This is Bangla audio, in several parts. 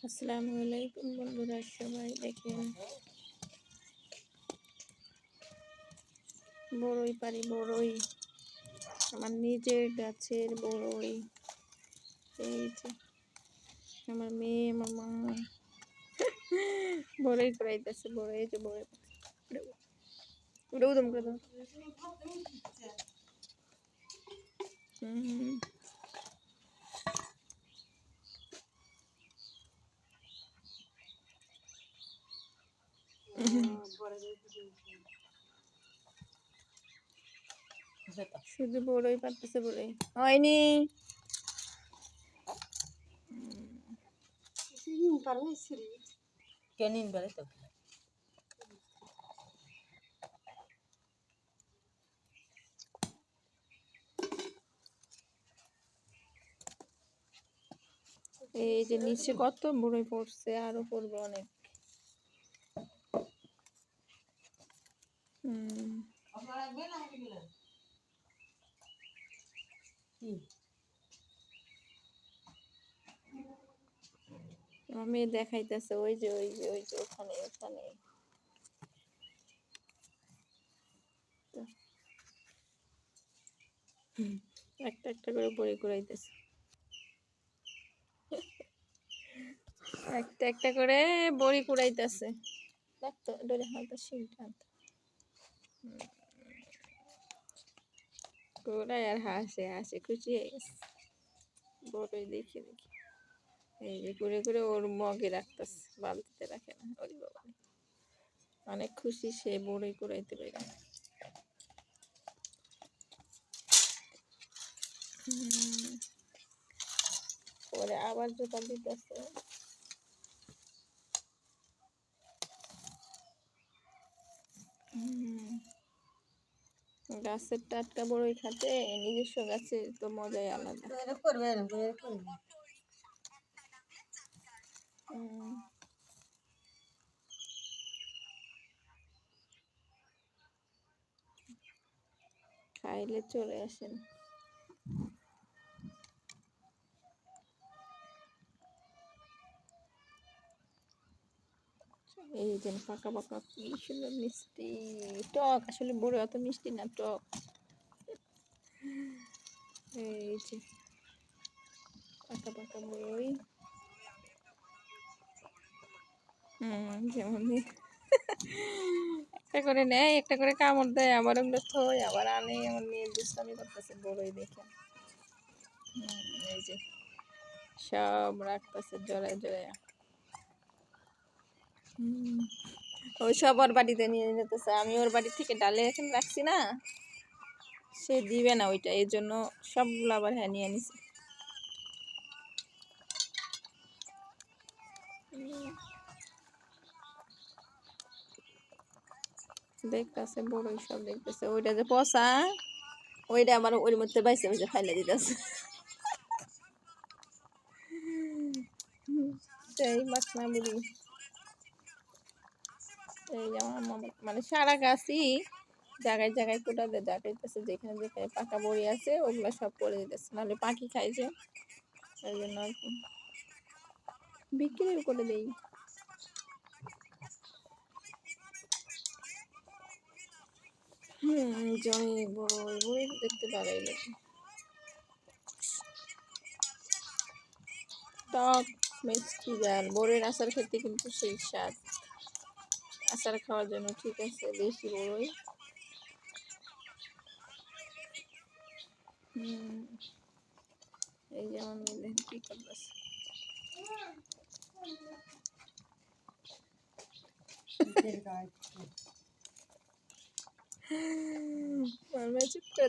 আসসালামু আলাইকুম বন্ধুরা, সবাই দেখেন বড়ই পারি। বড়ই আমার নিজের গাছের বড়ই। এই যে আমার মেয়ে, আমার মা বড়ই করাইতেছে। বড়ই, এই যে বড়ই উদম করে দাও। শুধু বড়ই পারতেছে, বড়ই হয়নি। কেনিন বেড়ে তো এই যে নিচে কত বড়ই পড়ছে, আরো পড়বে অনেক। আমার মেয়ে দেখাইতেছে, ওই যে ওই যে ওই যে ওখানে ওখানে। একটা একটা করে বড়ি কুড়াইতেছে, একটা একটা করে বড়ি কুড়াইতেছে। দেখতো ডরে হালকা শিলটা কুড়াই আর হাসে হাসে খুশি হয়ে গেছে বড়ই দেখে দেখে। এই যে করে করে ওর মগে রাখতেছে, বালতিতে রাখে না। ওরে বাবা, অনেক খুশি সে বড়ই কুড়াইতে পারে। পরে আবার জোতা দিতেছে। গাছের টাটকা বড়ই খাতে নিজস্ব গাছের তো মজাই আলাদা। খাইলে চলে আসেন। এই যে পাকা পাকা কি সুন্দর মিষ্টি, টক। আসলে বড় অত মিষ্টি না, টক। এই যে পাকা পাকা বড়ই। যেমন একটা করে নেয়, একটা করে কামড় দেয়, আবার ওগুলো থই, আবার আনে। আমার মেয়ে দুষ্টামি করতেছে বড়ই দেখে। এই যে সব রাখতেছে জড়ায় জড়ায়। ওই সব ওর বাড়িতে নিয়ে যেতেছে। আমি ওর বাড়ি থেকে ডালে এখানে রাখছি না, সে দিবে না ওইটা, এই জন্য সবগুলো আবার হ্যাঁ নিয়ে নিছে। দেখতেছে বড়ই সব দেখতেছে। ওইটা যে পচা, ওইটা আমার ওর মধ্যে বাইসে বাইসে ফাইলে দিতেছে। সেই মাখনা বুড়ি। এই যেমন মানে সারা গাছই জায়গায় জায়গায় কোটা দিয়ে দেখাইতেছে, যেখানে যেখানে পাকা বড়ি আছে ওগুলো সব করে দিতেছে, নাহলে পাখি খাইছে। ওই জন্য আর কি বিক্রিও করে দেই। জমি বড়ই বড়ই দেখতে ভালোই লাগে। টক মিষ্টি ঝাল বড়ির আচার খেতে কিন্তু সেই স্বাদ। আচার খাওয়ার জন্য ঠিক আছে বেশি বড়ই। এই যেমন কি করতেছে, চুপ করে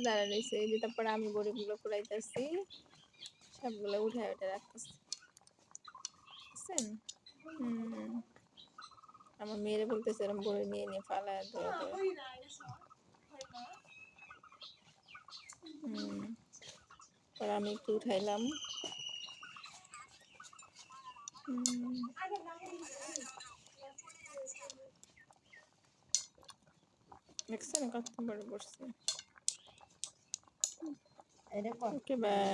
দাঁড়ায় রয়েছে। এই যে তারপরে আমি বড়িগুলো কুড়াইতেছি, সবগুলো উঠে উঠে রাখতেছি। বুঝছেন? আমার মেয়েরে বলতেছে এরকম বড়ি নিয়ে নিয়ে ফালায় ধরে ধরে। পরে আমি একটু উঠাইলাম। দেখছেন কত বড় পড়ছে। Okay bye.